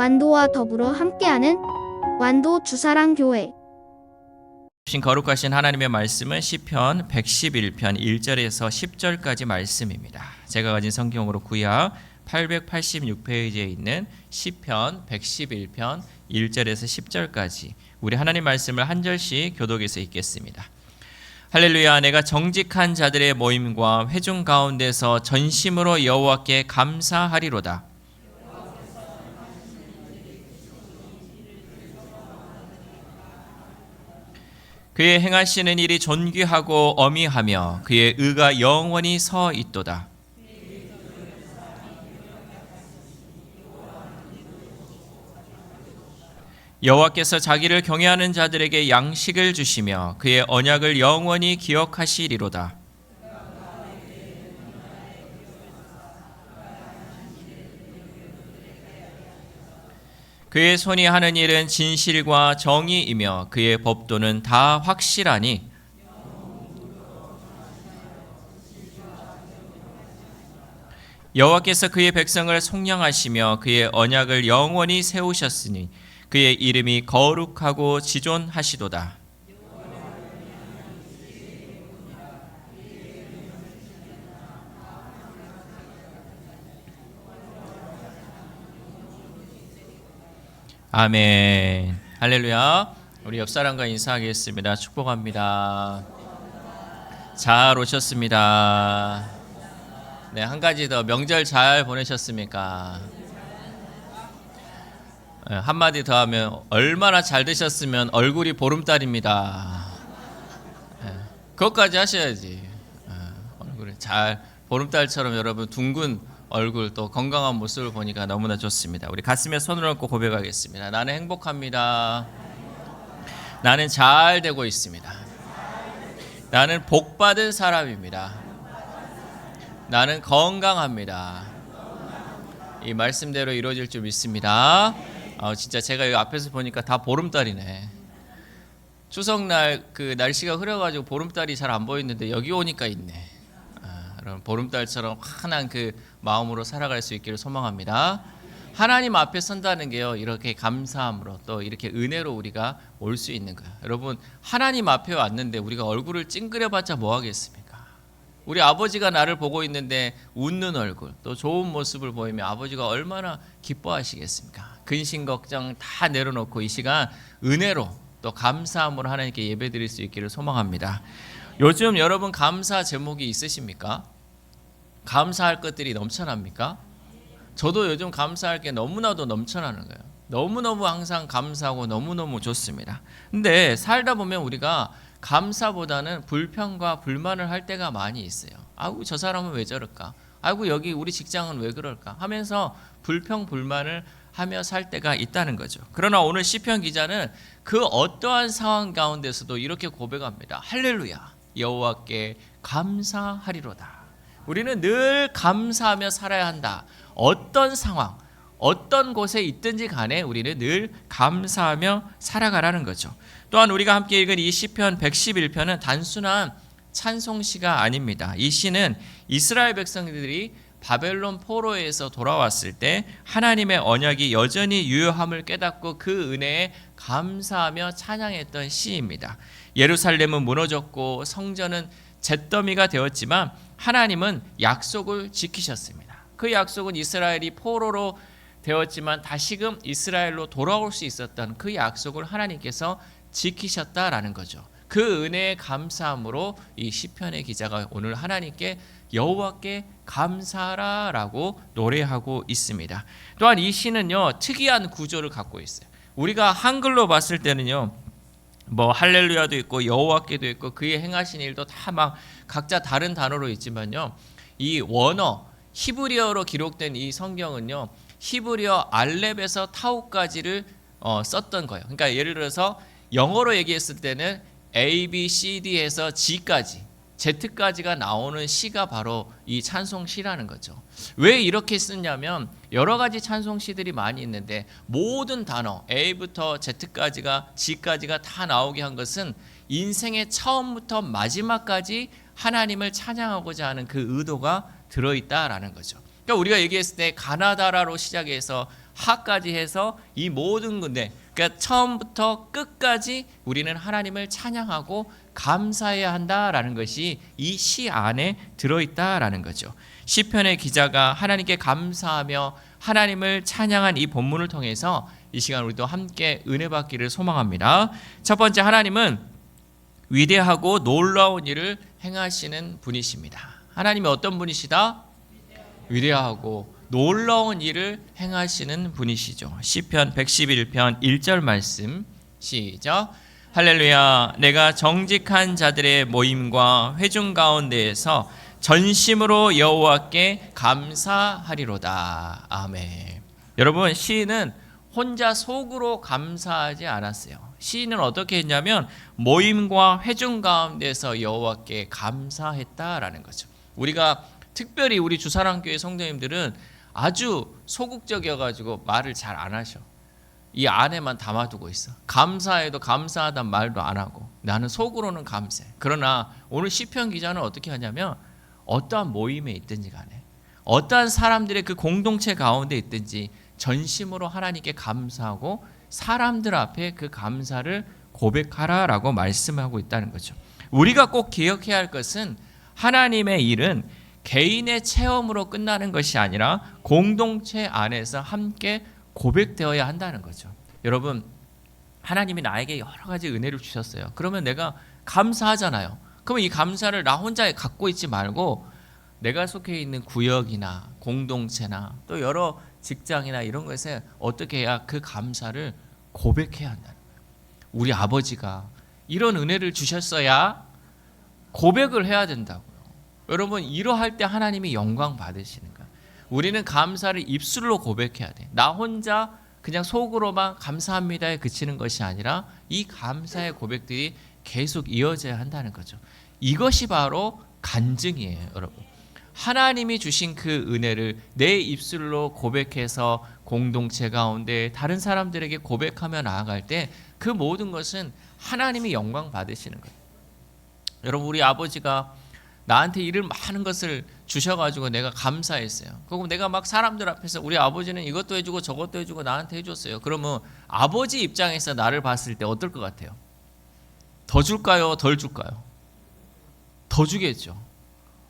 완도와 더불어 함께하는 완도 주사랑교회. 거룩하신 하나님의 말씀은 시편 111편 1절에서 10절까지 말씀입니다. 제가 가진 성경으로 구약 886페이지에 있는 시편 111편 1절에서 10절까지 우리 하나님 말씀을 한 절씩 교독해서 읽겠습니다. 할렐루야. 내가 정직한 자들의 모임과 회중 가운데서 전심으로 여호와께 감사하리로다. 그의 행하시는 일이 존귀하고 어미하며 그의 의가 영원히 서 있도다. 여호와께서 자기를 경외하는 자들에게 양식을 주시며 그의 언약을 영원히 기억하시리로다. 그의 손이 하는 일은 진실과 정의이며 그의 법도는 다 확실하니 여호와께서 그의 백성을 속량하시며 그의 언약을 영원히 세우셨으니 그의 이름이 거룩하고 지존하시도다. 아멘. 할렐루야. 우리 옆 사람과 인사하겠습니다. 축복합니다. 잘 오셨습니다. 네, 한 가지 더, 명절 잘 보내셨습니까? 네, 한마디 더 하면 얼마나 잘 되셨으면 얼굴이 보름달입니다. 네, 그것까지 하셔야지. 얼굴이 잘 보름달처럼 여러분 둥근 얼굴 또 건강한 모습을 보니까 너무나 좋습니다. 우리 가슴에 손을 얹고 고백하겠습니다. 나는 행복합니다. 나는 잘 되고 있습니다. 나는 복받은 사람입니다. 나는 건강합니다. 이 말씀대로 이루어질 줄 믿습니다. 진짜 제가 여기 앞에서 보니까 다 보름달이네. 추석날 그 날씨가 흐려가지고 보름달이 잘 안 보이는데 여기 오니까 있네. 여러분 보름달처럼 환한 그 마음으로 살아갈 수 있기를 소망합니다. 하나님 앞에 선다는 게요, 이렇게 감사함으로 또 이렇게 은혜로 우리가 올 수 있는 거예요. 여러분 하나님 앞에 왔는데 우리가 얼굴을 찡그려봤자 뭐 하겠습니까? 우리 아버지가 나를 보고 있는데 웃는 얼굴 또 좋은 모습을 보이면 아버지가 얼마나 기뻐하시겠습니까? 근심 걱정 다 내려놓고 이 시간 은혜로 또 감사함으로 하나님께 예배드릴 수 있기를 소망합니다. 요즘 여러분 감사 제목이 있으십니까? 감사할 것들이 넘쳐납니까? 저도 요즘 감사할 게 너무나도 넘쳐나는 거예요. 너무너무 항상 감사하고 너무너무 좋습니다. 근데 살다 보면 우리가 감사보다는 불평과 불만을 할 때가 많이 있어요. 아이고 저 사람은 왜 저럴까? 아이고 여기 우리 직장은 왜 그럴까? 하면서 불평 불만을 하며 살 때가 있다는 거죠. 그러나 오늘 시편 기자는 그 어떠한 상황 가운데서도 이렇게 고백합니다. 할렐루야. 여호와께 감사하리로다. 우리는 늘 감사하며 살아야 한다. 어떤 상황, 어떤 곳에 있든지 간에 우리는 늘 감사하며 살아가라는 거죠. 또한 우리가 함께 읽은 이 시편 111편은 단순한 찬송시가 아닙니다. 이 시는 이스라엘 백성들이 바벨론 포로에서 돌아왔을 때 하나님의 언약이 여전히 유효함을 깨닫고 그 은혜에 감사하며 찬양했던 시입니다. 예루살렘은 무너졌고 성전은 잿더미가 되었지만 하나님은 약속을 지키셨습니다. 그 약속은 이스라엘이 포로로 되었지만 다시금 이스라엘로 돌아올 수 있었던 그 약속을 하나님께서 지키셨다라는 거죠. 그 은혜에 감사함으로 이 시편의 기자가 오늘 하나님께 여호와께 감사하라라고 노래하고 있습니다. 또한 이 시는요, 특이한 구조를 갖고 있어요. 우리가 한글로 봤을 때는요, 뭐 할렐루야도 있고 여호와께도 있고 그의 행하신 일도 다 막 각자 다른 단어로 있지만요, 이 원어 히브리어로 기록된 이 성경은요, 히브리어 알렙에서 타우까지를 썼던 거예요. 그러니까 예를 들어서 영어로 얘기했을 때는 A, B, C, D에서 G까지, Z까지가 나오는 시가 바로 이 찬송시라는 거죠. 왜 이렇게 쓰냐면 여러 가지 찬송시들이 많이 있는데 모든 단어 A부터 Z까지가 G까지가 다 나오게 한 것은 인생의 처음부터 마지막까지 하나님을 찬양하고자 하는 그 의도가 들어있다라는 거죠. 그러니까 우리가 얘기했을 때 가나다라로 시작해서 하까지 해서 이 모든 건데, 그러니까 처음부터 끝까지 우리는 하나님을 찬양하고 감사해야 한다라는 것이 이 시 안에 들어있다라는 거죠. 시편의 기자가 하나님께 감사하며 하나님을 찬양한 이 본문을 통해서 이 시간 우리도 함께 은혜 받기를 소망합니다. 첫 번째, 하나님은 위대하고 놀라운 일을 행하시는 분이십니다. 하나님이 어떤 분이시다? 위대하고 놀라운 일을 행하시는 분이시죠. 시편 111편 1절 말씀 시작. 할렐루야. 내가 정직한 자들의 모임과 회중 가운데에서 전심으로 여호와께 감사하리로다. 아멘. 여러분, 시인은 혼자 속으로 감사하지 않았어요. 시인은 어떻게 했냐면 모임과 회중 가운데서 여호와께 감사했다라는 거죠. 우리가 특별히 우리 주사랑교회 성도님들은 아주 소극적이어가지고 말을 잘 안 하셔. 이 안에만 담아두고 있어. 감사해도 감사하단 말도 안 하고 나는 속으로는 감사해. 그러나 오늘 시편 기자는 어떻게 하냐면 어떠한 모임에 있든지 간에 어떠한 사람들의 그 공동체 가운데 있든지 전심으로 하나님께 감사하고 사람들 앞에 그 감사를 고백하라라고 말씀하고 있다는 거죠. 우리가 꼭 기억해야 할 것은 하나님의 일은 개인의 체험으로 끝나는 것이 아니라 공동체 안에서 함께 고백되어야 한다는 거죠. 여러분, 하나님이 나에게 여러 가지 은혜를 주셨어요. 그러면 내가 감사하잖아요. 그러면 이 감사를 나 혼자 갖고 있지 말고 내가 속해 있는 구역이나 공동체나 또 여러 직장이나 이런 것에 어떻게 해야 그 감사를 고백해야 한다는 거예요. 우리 아버지가 이런 은혜를 주셨어야 고백을 해야 된다고요. 여러분, 이러할 때 하나님이 영광 받으시는 거예요. 우리는 감사를 입술로 고백해야 돼. 나 혼자 그냥 속으로만 감사합니다에 그치는 것이 아니라 이 감사의 고백들이 계속 이어져야 한다는 거죠. 이것이 바로 간증이에요, 여러분. 하나님이 주신 그 은혜를 내 입술로 고백해서 공동체 가운데 다른 사람들에게 고백하며 나아갈 때 그 모든 것은 하나님이 영광 받으시는 거예요. 여러분, 우리 아버지가 나한테 이를 많은 것을 주셔가지고 내가 감사했어요. 그리고 내가 막 사람들 앞에서 우리 아버지는 이것도 해주고 저것도 해주고 나한테 해줬어요. 그러면 아버지 입장에서 나를 봤을 때 어떨 것 같아요? 더 줄까요? 덜 줄까요? 더 주겠죠.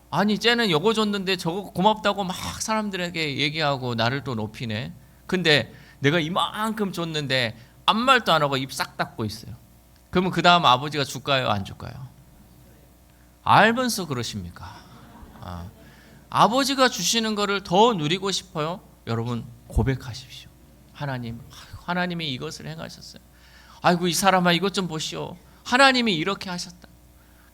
아니, 쟤는 이거 줬는데 저거 고맙다고 막 사람들에게 얘기하고 나를 또 높이네. 근데 내가 이만큼 줬는데 아무 말도 안 하고 입 싹 닫고 있어요. 그러면 그 다음 아버지가 줄까요? 안 줄까요? 알면서 그러십니까? 아버지가 주시는 거를 더 누리고 싶어요? 여러분, 고백하십시오. 하나님이 이것을 행하셨어요. 아이고, 이 사람아 이것 좀 보시오. 하나님이 이렇게 하셨다.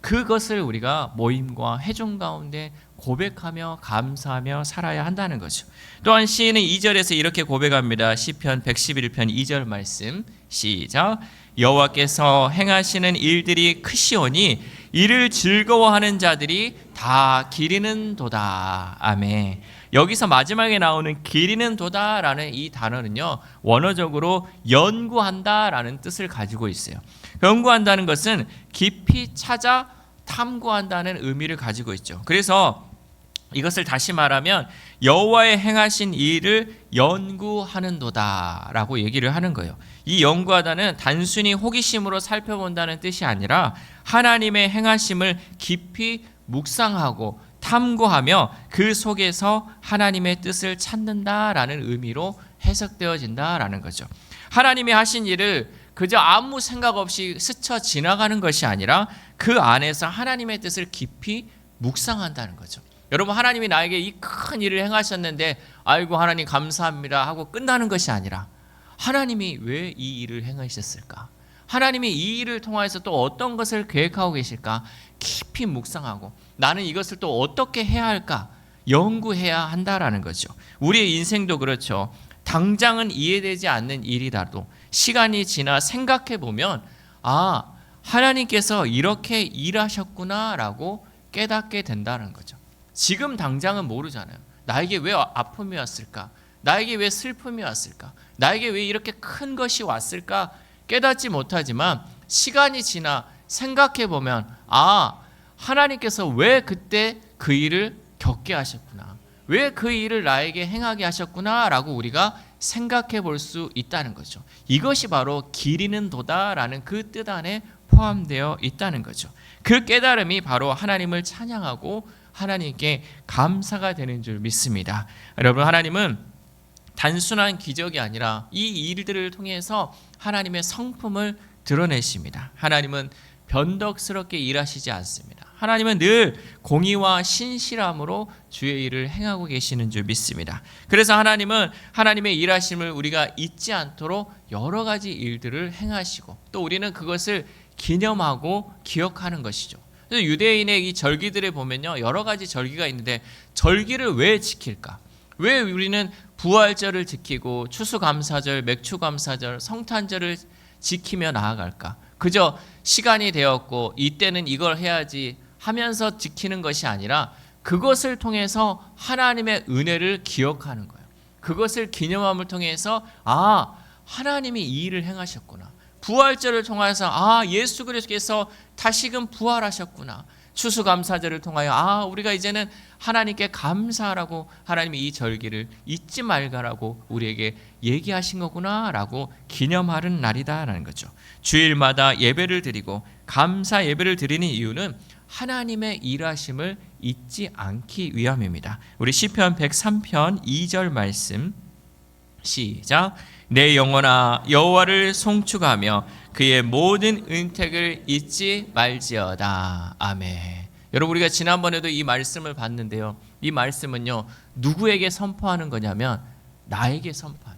그것을 우리가 모임과 회중 가운데 고백하며 감사하며 살아야 한다는 거죠. 또한 시인은 2절에서 이렇게 고백합니다. 시편 111편 2절 말씀 시작. 여호와께서 행하시는 일들이 크시오니 이를 즐거워하는 자들이 다 기리는 도다. 아멘. 여기서 마지막에 나오는 기리는 도다라는 이 단어는요, 원어적으로 연구한다라는 뜻을 가지고 있어요. 연구한다는 것은 깊이 찾아 탐구한다는 의미를 가지고 있죠. 그래서 이것을 다시 말하면 여호와의 행하신 일을 연구하는도다라고 얘기를 하는 거예요. 이 연구하다는 단순히 호기심으로 살펴본다는 뜻이 아니라 하나님의 행하심을 깊이 묵상하고 탐구하며 그 속에서 하나님의 뜻을 찾는다라는 의미로 해석되어진다라는 거죠. 하나님이 하신 일을 그저 아무 생각 없이 스쳐 지나가는 것이 아니라 그 안에서 하나님의 뜻을 깊이 묵상한다는 거죠. 여러분, 하나님이 나에게 이 큰 일을 행하셨는데 아이고 하나님 감사합니다 하고 끝나는 것이 아니라 하나님이 왜 이 일을 행하셨을까? 하나님이 이 일을 통해서 또 어떤 것을 계획하고 계실까? 깊이 묵상하고 나는 이것을 또 어떻게 해야 할까? 연구해야 한다라는 거죠. 우리의 인생도 그렇죠. 당장은 이해되지 않는 일이라도 시간이 지나 생각해 보면 하나님께서 이렇게 일하셨구나라고 깨닫게 된다는 거죠. 지금 당장은 모르잖아요. 나에게 왜 아픔이 왔을까? 나에게 왜 슬픔이 왔을까? 나에게 왜 이렇게 큰 것이 왔을까? 깨닫지 못하지만 시간이 지나 생각해 보면 하나님께서 왜 그때 그 일을 겪게 하셨구나. 왜 그 일을 나에게 행하게 하셨구나 라고 우리가 생각해 볼 수 있다는 거죠. 이것이 바로 기리는 도다라는 그 뜻 안에 포함되어 있다는 거죠. 그 깨달음이 바로 하나님을 찬양하고 하나님께 감사가 되는 줄 믿습니다. 여러분, 하나님은 단순한 기적이 아니라 이 일들을 통해서 하나님의 성품을 드러내십니다. 하나님은 변덕스럽게 일하시지 않습니다. 하나님은 늘 공의와 신실함으로 주의 일을 행하고 계시는 줄 믿습니다. 그래서 하나님은 하나님의 일하심을 우리가 잊지 않도록 여러 가지 일들을 행하시고 또 우리는 그것을 기념하고 기억하는 것이죠. 유대인의 이 절기들에 보면요, 여러 가지 절기가 있는데 절기를 왜 지킬까? 왜 우리는 부활절을 지키고 추수감사절, 맥추감사절, 성탄절을 지키며 나아갈까? 그저 시간이 되었고 이때는 이걸 해야지 하면서 지키는 것이 아니라 그것을 통해서 하나님의 은혜를 기억하는 거예요. 그것을 기념함을 통해서 하나님이 이 일을 행하셨구나. 부활절을 통해서 예수 그리스도께서 다시금 부활하셨구나. 추수감사절을 통하여 우리가 이제는 하나님께 감사하라고 하나님이 이 절기를 잊지 말가라고 우리에게 얘기하신 거구나라고 기념하는 날이다라는 거죠. 주일마다 예배를 드리고 감사 예배를 드리는 이유는 하나님의 일하심을 잊지 않기 위함입니다. 우리 시편 103편 2절 말씀 시작. 내 영혼아 여호와를 송축하며 그의 모든 은택을 잊지 말지어다. 아멘. 여러분, 우리가 지난번에도 이 말씀을 봤는데요. 이 말씀은요, 누구에게 선포하는 거냐면 나에게 선포하는.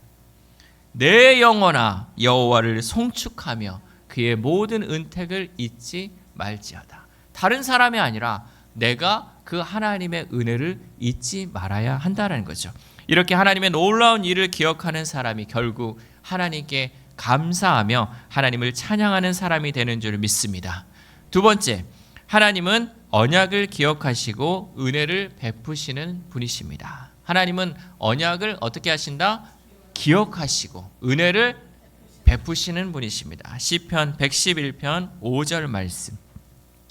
내 영혼아 여호와를 송축하며 그의 모든 은택을 잊지 말지어다. 다른 사람이 아니라 내가 그 하나님의 은혜를 잊지 말아야 한다는 거죠. 이렇게 하나님의 놀라운 일을 기억하는 사람이 결국 하나님께 감사하며 하나님을 찬양하는 사람이 되는 줄 믿습니다. 두 번째, 하나님은 언약을 기억하시고 은혜를 베푸시는 분이십니다. 하나님은 언약을 어떻게 하신다? 기억하시고 은혜를 베푸시는 분이십니다. 시편 111편 5절 말씀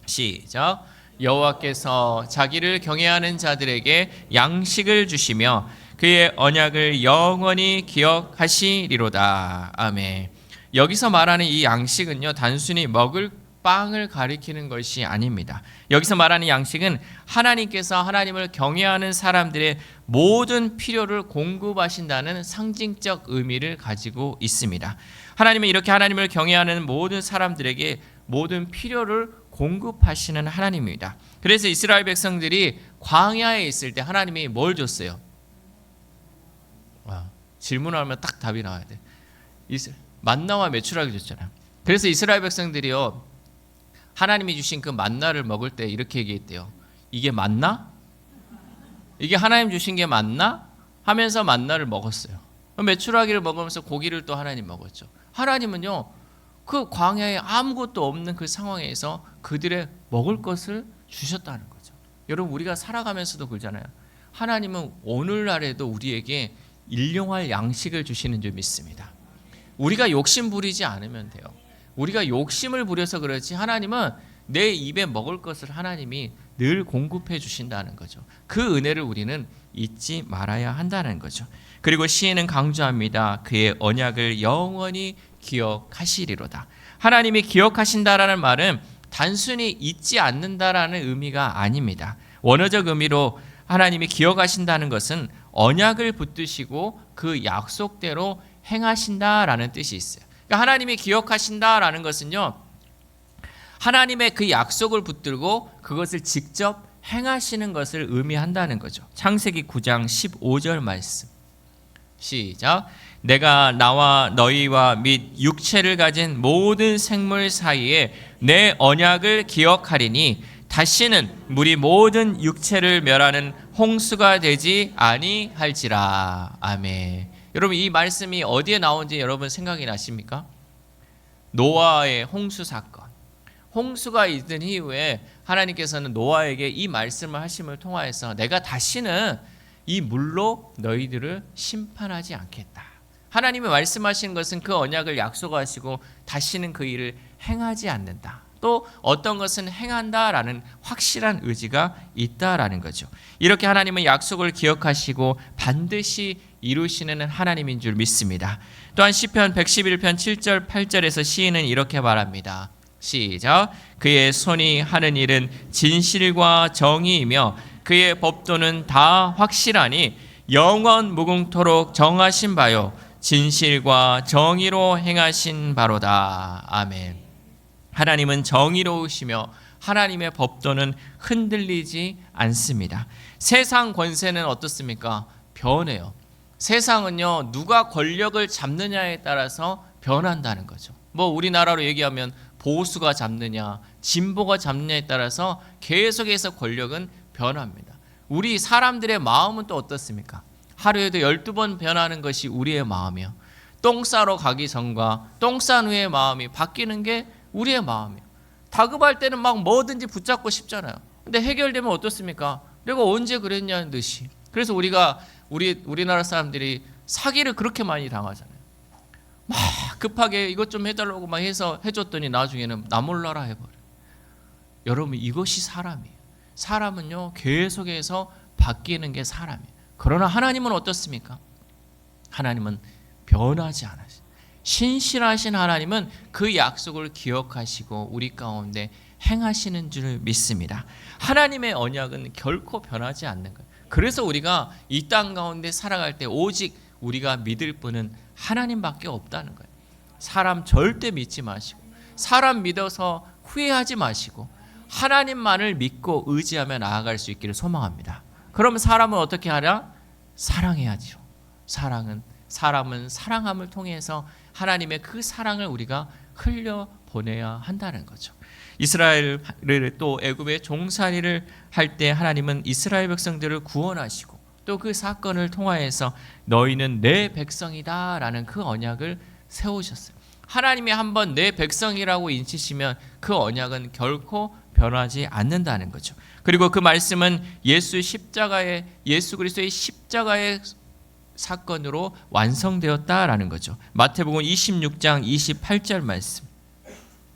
시작. 여호와께서 자기를 경외하는 자들에게 양식을 주시며 그의 언약을 영원히 기억하시리로다. 아멘. 여기서 말하는 이 양식은요, 단순히 먹을 빵을 가리키는 것이 아닙니다. 여기서 말하는 양식은 하나님께서 하나님을 경외하는 사람들의 모든 필요를 공급하신다는 상징적 의미를 가지고 있습니다. 하나님은 이렇게 하나님을 경외하는 모든 사람들에게 모든 필요를 공급하시는 하나님입니다. 그래서 이스라엘 백성들이 광야에 있을 때 하나님이 뭘 줬어요? 질문하면 딱 답이 나와야 돼. 만나와 메추라기 줬잖아요. 그래서 이스라엘 백성들이요, 하나님이 주신 그 만나를 먹을 때 이렇게 얘기했대요. 이게 맞나? 이게 하나님 주신 게 맞나? 하면서 만나를 먹었어요. 메추라기를 먹으면서 고기를 또 하나님 먹었죠. 하나님은요, 그 광야에 아무것도 없는 그 상황에서 그들의 먹을 것을 주셨다는 거죠. 여러분, 우리가 살아가면서도 그러잖아요. 하나님은 오늘날에도 우리에게 일용할 양식을 주시는 줄 믿습니다. 우리가 욕심 부리지 않으면 돼요. 우리가 욕심을 부려서 그렇지 하나님은 내 입에 먹을 것을 하나님이 늘 공급해 주신다는 거죠. 그 은혜를 우리는 잊지 말아야 한다는 거죠. 그리고 시인은 강조합니다. 그의 언약을 영원히 기억하시리로다. 하나님이 기억하신다라는 말은 단순히 잊지 않는다라는 의미가 아닙니다. 원어적 의미로 하나님이 기억하신다는 것은 언약을 붙드시고 그 약속대로 행하신다라는 뜻이 있어요. 그러니까 하나님이 기억하신다라는 것은요, 하나님의 그 약속을 붙들고 그것을 직접 행하시는 것을 의미한다는 거죠. 창세기 9장 15절 말씀 시작. 내가 나와 너희와 및 육체를 가진 모든 생물 사이에 내 언약을 기억하리니 다시는 물이 모든 육체를 멸하는 홍수가 되지 아니할지라. 아멘. 여러분, 이 말씀이 어디에 나온지 여러분 생각이 나십니까? 노아의 홍수 사건. 홍수가 있던 이후에 하나님께서는 노아에게 이 말씀을 하심을 통하여서 내가 다시는 이 물로 너희들을 심판하지 않겠다. 하나님이 말씀하신 것은 그 언약을 약속하시고 다시는 그 일을 행하지 않는다. 또 어떤 것은 행한다라는 확실한 의지가 있다라는 거죠. 이렇게 하나님은 약속을 기억하시고 반드시 이루시는 하나님인 줄 믿습니다. 또한 시편 111편 7절 8절에서 시인은 이렇게 말합니다. 시작. 그의 손이 하는 일은 진실과 정의이며 그의 법도는 다 확실하니 영원 무궁토록 정하신 바요 진실과 정의로 행하신 바로다. 아멘. 하나님은 정의로우시며 하나님의 법도는 흔들리지 않습니다. 세상 권세는 어떻습니까? 변해요. 세상은요, 누가 권력을 잡느냐에 따라서 변한다는 거죠. 뭐 우리나라로 얘기하면 보수가 잡느냐, 진보가 잡느냐에 따라서 계속해서 권력은 변합니다. 우리 사람들의 마음은 또 어떻습니까? 하루에도 12번 변하는 것이 우리의 마음이요. 똥 싸러 가기 전과 똥 싼 후의 마음이 바뀌는 게 우리의 마음이에요. 다급할 때는 막 뭐든지 붙잡고 싶잖아요. 근데 해결되면 어떻습니까? 내가 언제 그랬냐는 듯이. 그래서 우리나라 사람들이 사기를 그렇게 많이 당하잖아요. 막 급하게 이것 좀 해달라고 막 해서 해줬더니 나중에는 나 몰라라 해버려요. 여러분, 이것이 사람이에요. 사람은요, 계속해서 바뀌는 게 사람이에요. 그러나 하나님은 어떻습니까? 하나님은 변하지 않으세요. 신실하신 하나님은 그 약속을 기억하시고 우리 가운데 행하시는 줄 믿습니다. 하나님의 언약은 결코 변하지 않는 거예요. 그래서 우리가 이 땅 가운데 살아갈 때 오직 우리가 믿을 분은 하나님밖에 없다는 거예요. 사람 절대 믿지 마시고, 사람 믿어서 후회하지 마시고 하나님만을 믿고 의지하며 나아갈 수 있기를 소망합니다. 그럼 사람은 어떻게 하냐? 사랑해야죠. 사람은 사랑함을 통해서 하나님의 그 사랑을 우리가 흘려보내야 한다는 거죠. 이스라엘을 또 애굽의 종살이를 할 때 하나님은 이스라엘 백성들을 구원하시고 또 그 사건을 통하여서 너희는 내 백성이다 라는 그 언약을 세우셨어요. 하나님이 한번 내 백성이라고 인치시면 그 언약은 결코 변하지 않는다는 거죠. 그리고 그 말씀은 예수 그리스도의 십자가의 사건으로 완성되었다라는 거죠. 마태복음 26장 28절 말씀.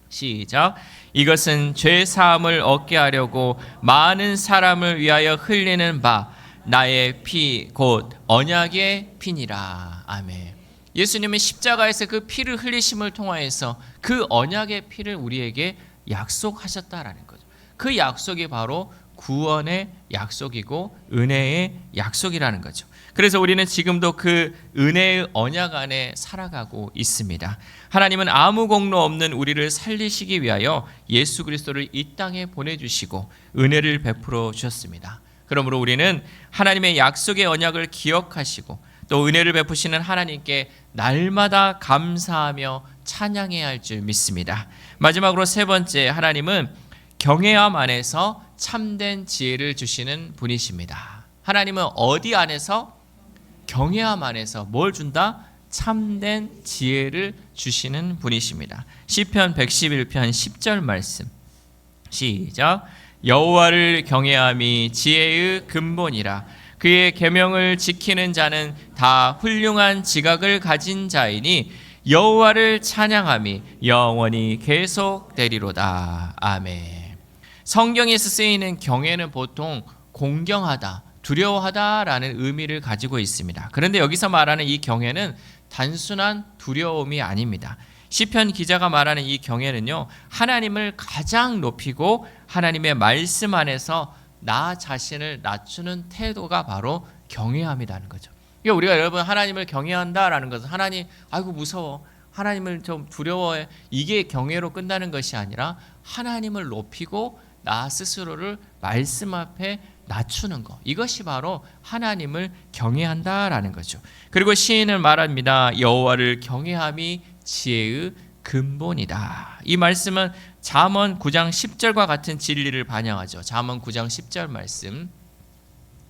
시작. 이것은 죄 사함을 얻게 하려고 많은 사람을 위하여 흘리는 바 나의 피 곧 언약의 피니라. 아멘. 예수님은 십자가에서 그 피를 흘리심을 통하여서 그 언약의 피를 우리에게 약속하셨다라는 거죠. 그 약속이 바로 구원의 약속이고 은혜의 약속이라는 거죠. 그래서 우리는 지금도 그 은혜의 언약 안에 살아가고 있습니다. 하나님은 아무 공로 없는 우리를 살리시기 위하여 예수 그리스도를 이 땅에 보내주시고 은혜를 베풀어 주셨습니다. 그러므로 우리는 하나님의 약속의 언약을 기억하시고 또 은혜를 베푸시는 하나님께 날마다 감사하며 찬양해야 할 줄 믿습니다. 마지막으로 세 번째, 하나님은 경외함 안에서 참된 지혜를 주시는 분이십니다. 하나님은 어디 안에서? 경외함 안에서 뭘 준다? 참된 지혜를 주시는 분이십니다. 시편 111편 10절 말씀. 시작. 여호와를 경외함이 지혜의 근본이라. 그의 계명을 지키는 자는 다 훌륭한 지각을 가진 자이니 여호와를 찬양함이 영원히 계속되리로다. 아멘. 성경에서 쓰이는 경외는 보통 공경하다, 두려워하다라는 의미를 가지고 있습니다. 그런데 여기서 말하는 이 경외는 단순한 두려움이 아닙니다. 시편 기자가 말하는 이 경외는요, 하나님을 가장 높이고 하나님의 말씀 안에서 나 자신을 낮추는 태도가 바로 경외함이라는 거죠. 그러니까 우리가 여러분 하나님을 경외한다라는 것은 하나님 아이고 무서워, 하나님을 좀 두려워해, 이게 경외로 끝나는 것이 아니라 하나님을 높이고 나 스스로를 말씀 앞에 낮추는 것, 이것이 바로 하나님을 경외한다라는 거죠. 그리고 시인은 말합니다. 여호와를 경외함이 지혜의 근본이다. 이 말씀은 잠언 9장 10절과 같은 진리를 반영하죠. 잠언 9장 10절 말씀.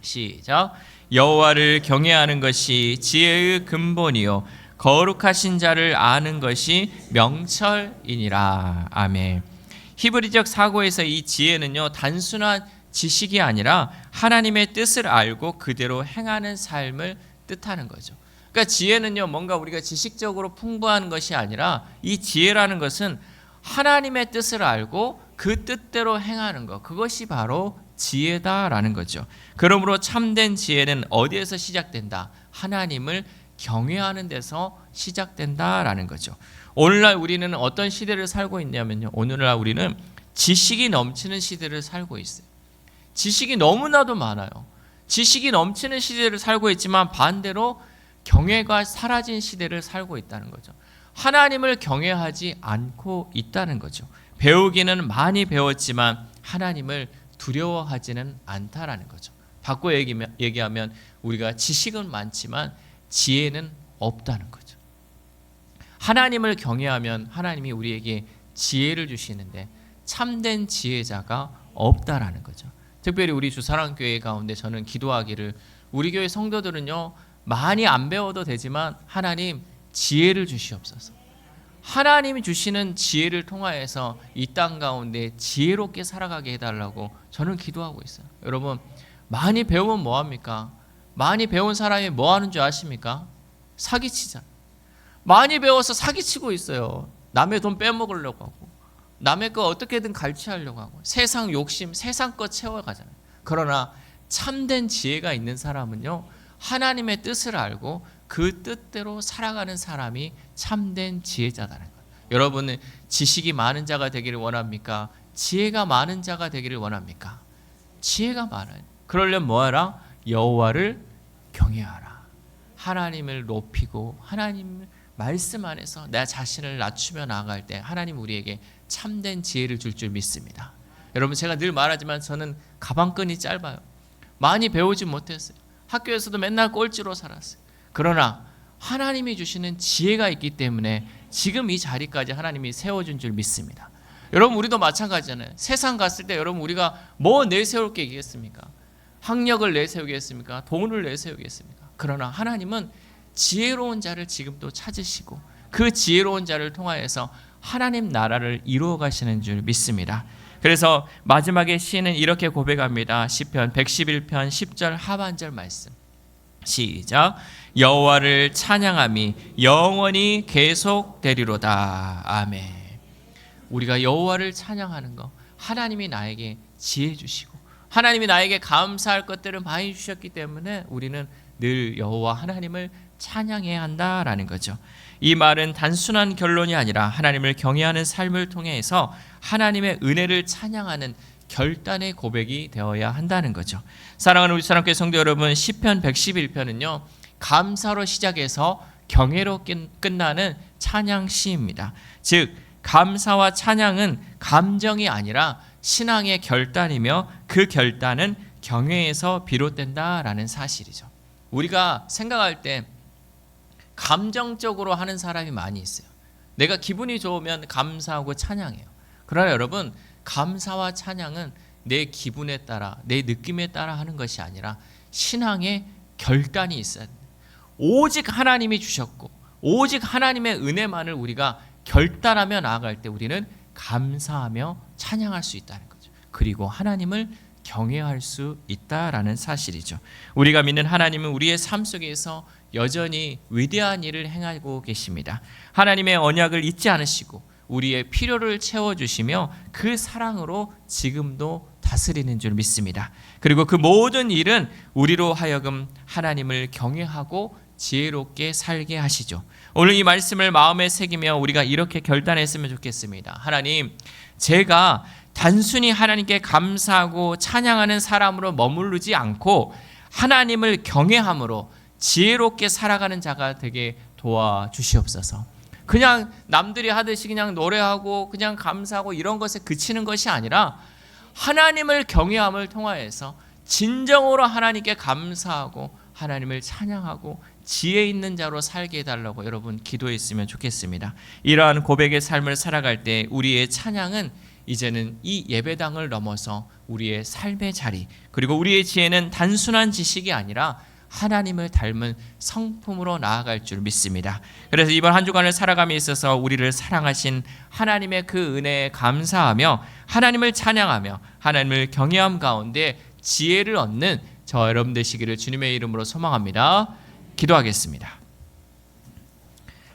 시작. 여호와를 경외하는 것이 지혜의 근본이요 거룩하신 자를 아는 것이 명철이니라. 아멘. 히브리적 사고에서 이 지혜는요, 단순한 지식이 아니라 하나님의 뜻을 알고 그대로 행하는 삶을 뜻하는 거죠. 그러니까 지혜는요, 뭔가 우리가 지식적으로 풍부한 것이 아니라 이 지혜라는 것은 하나님의 뜻을 알고 그 뜻대로 행하는 것, 그것이 바로 지혜다라는 거죠. 그러므로 참된 지혜는 어디에서 시작된다? 하나님을 경외하는 데서 시작된다라는 거죠. 오늘날 우리는 어떤 시대를 살고 있냐면요, 오늘날 우리는 지식이 넘치는 시대를 살고 있어요. 지식이 너무나도 많아요. 지식이 넘치는 시대를 살고 있지만 반대로 경외가 사라진 시대를 살고 있다는 거죠. 하나님을 경외하지 않고 있다는 거죠. 배우기는 많이 배웠지만 하나님을 두려워하지는 않다라는 거죠. 바꿔 얘기하면 우리가 지식은 많지만 지혜는 없다는 거죠. 하나님을 경외하면 하나님이 우리에게 지혜를 주시는데 참된 지혜자가 없다라는 거죠. 특별히 우리 주사랑교회 가운데 저는 기도하기를, 우리 교회 성도들은요, 많이 안 배워도 되지만 하나님 지혜를 주시옵소서. 하나님이 주시는 지혜를 통하여서 이 땅 가운데 지혜롭게 살아가게 해달라고 저는 기도하고 있어요. 여러분, 많이 배우면 뭐합니까? 많이 배운 사람이 뭐 하는 줄 아십니까? 사기치잖아요. 많이 배워서 사기치고 있어요. 남의 돈 빼먹으려고 하고, 남의 거 어떻게든 갈취하려고 하고, 세상 욕심, 세상 거 채워가잖아요. 그러나 참된 지혜가 있는 사람은요, 하나님의 뜻을 알고 그 뜻대로 살아가는 사람이 참된 지혜자다는 거예요. 여러분은 지식이 많은 자가 되기를 원합니까? 지혜가 많은 자가 되기를 원합니까? 지혜가 많아요. 그러려면 뭐하라? 여호와를 경외하라. 하나님을 높이고 하나님 말씀 안에서 내 자신을 낮추며 나아갈 때 하나님 우리에게 참된 지혜를 줄 믿습니다. 여러분, 제가 늘 말하지만 저는 가방끈이 짧아요. 많이 배우지 못했어요. 학교에서도 맨날 꼴찌로 살았어요. 그러나 하나님이 주시는 지혜가 있기 때문에 지금 이 자리까지 하나님이 세워준 줄 믿습니다. 여러분, 우리도 마찬가지잖아요. 세상 갔을 때 여러분, 우리가 뭐 내세울 게 있겠습니까? 학력을 내세우겠습니까? 돈을 내세우겠습니까? 그러나 하나님은 지혜로운 자를 지금 또 찾으시고 그 지혜로운 자를 통하여서 하나님 나라를 이루어 가시는 줄 믿습니다. 그래서 마지막에 시인은 이렇게 고백합니다. 시편 111편 10절 하반절 말씀. 시작. 여호와를 찬양함이 영원히 계속되리로다. 아멘. 우리가 여호와를 찬양하는 것, 하나님이 나에게 지혜 주시고 하나님이 나에게 감사할 것들을 많이 주셨기 때문에 우리는 늘 여호와 하나님을 찬양해야 한다라는 거죠. 이 말은 단순한 결론이 아니라 하나님을 경외하는 삶을 통해서 하나님의 은혜를 찬양하는 결단의 고백이 되어야 한다는 거죠. 사랑하는 우리 사랑교회 성도 여러분, 시편 111편은요, 감사로 시작해서 경외로 끝나는 찬양 시입니다. 즉 감사와 찬양은 감정이 아니라 신앙의 결단이며 그 결단은 경외에서 비롯된다라는 사실이죠. 우리가 생각할 때 감정적으로 하는 사람이 많이 있어요. 내가 기분이 좋으면 감사하고 찬양해요. 그러나 여러분, 감사와 찬양은 내 기분에 따라, 내 느낌에 따라 하는 것이 아니라 신앙의 결단이 있어야 돼요. 오직 하나님이 주셨고 오직 하나님의 은혜만을 우리가 결단하며 나아갈 때 우리는 감사하며 찬양할 수 있다는 거죠. 그리고 하나님을 경외할 수 있다라는 사실이죠. 우리가 믿는 하나님은 우리의 삶 속에서 여전히 위대한 일을 행하고 계십니다. 하나님의 언약을 잊지 않으시고 우리의 필요를 채워주시며 그 사랑으로 지금도 다스리는 줄 믿습니다. 그리고 그 모든 일은 우리로 하여금 하나님을 경외하고 지혜롭게 살게 하시죠. 오늘 이 말씀을 마음에 새기며 우리가 이렇게 결단했으면 좋겠습니다. 하나님, 제가 단순히 하나님께 감사하고 찬양하는 사람으로 머무르지 않고 하나님을 경외함으로 지혜롭게 살아가는 자가 되게 도와주시옵소서. 그냥 남들이 하듯이 그냥 노래하고 그냥 감사하고 이런 것에 그치는 것이 아니라 하나님을 경외함을 통하여서 진정으로 하나님께 감사하고 하나님을 찬양하고 지혜 있는 자로 살게 해달라고 여러분 기도했으면 좋겠습니다. 이러한 고백의 삶을 살아갈 때 우리의 찬양은 이제는 이 예배당을 넘어서 우리의 삶의 자리, 그리고 우리의 지혜는 단순한 지식이 아니라 하나님을 닮은 성품으로 나아갈 줄 믿습니다. 그래서 이번 한 주간을 살아감에 있어서 우리를 사랑하신 하나님의 그 은혜에 감사하며 하나님을 찬양하며 하나님을 경외함 가운데 지혜를 얻는 저 여러분 되시기를 주님의 이름으로 소망합니다. 기도하겠습니다.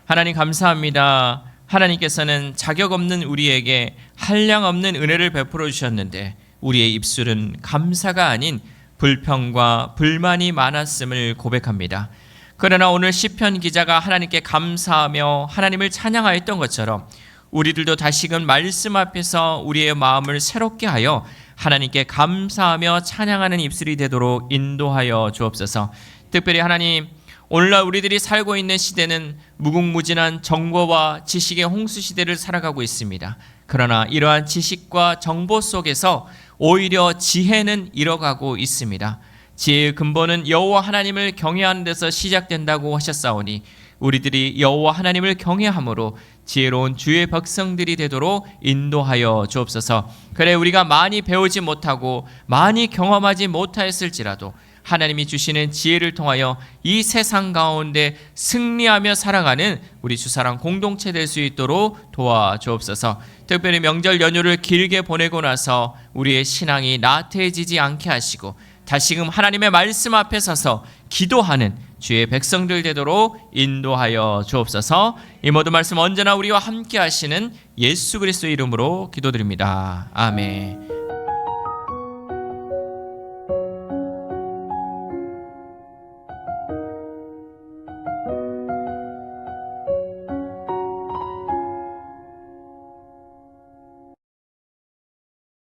하나님 감사합니다. 하나님께서는 자격 없는 우리에게 한량 없는 은혜를 베풀어 주셨는데 우리의 입술은 감사가 아닌 불평과 불만이 많았음을 고백합니다. 그러나 오늘 시편 기자가 하나님께 감사하며 하나님을 찬양하였던 것처럼 우리들도 다시금 말씀 앞에서 우리의 마음을 새롭게 하여 하나님께 감사하며 찬양하는 입술이 되도록 인도하여 주옵소서. 특별히 하나님, 오늘날 우리들이 살고 있는 시대는 무궁무진한 정보와 지식의 홍수 시대를 살아가고 있습니다. 그러나 이러한 지식과 정보 속에서 오히려 지혜는 잃어가고 있습니다. 지혜의 근본은 여호와 하나님을 경외하는 데서 시작된다고 하셨사오니 우리들이 여호와 하나님을 경외함으로 지혜로운 주의 백성들이 되도록 인도하여 주옵소서. 그래 우리가 많이 배우지 못하고 많이 경험하지 못하였을지라도 하나님이 주시는 지혜를 통하여 이 세상 가운데 승리하며 살아가는 우리 주사랑 공동체 될 수 있도록 도와주옵소서. 특별히 명절 연휴를 길게 보내고 나서 우리의 신앙이 나태해지지 않게 하시고 다시금 하나님의 말씀 앞에 서서 기도하는 주의 백성들 되도록 인도하여 주옵소서. 이 모든 말씀 언제나 우리와 함께 하시는 예수 그리스도의 이름으로 기도드립니다. 아멘.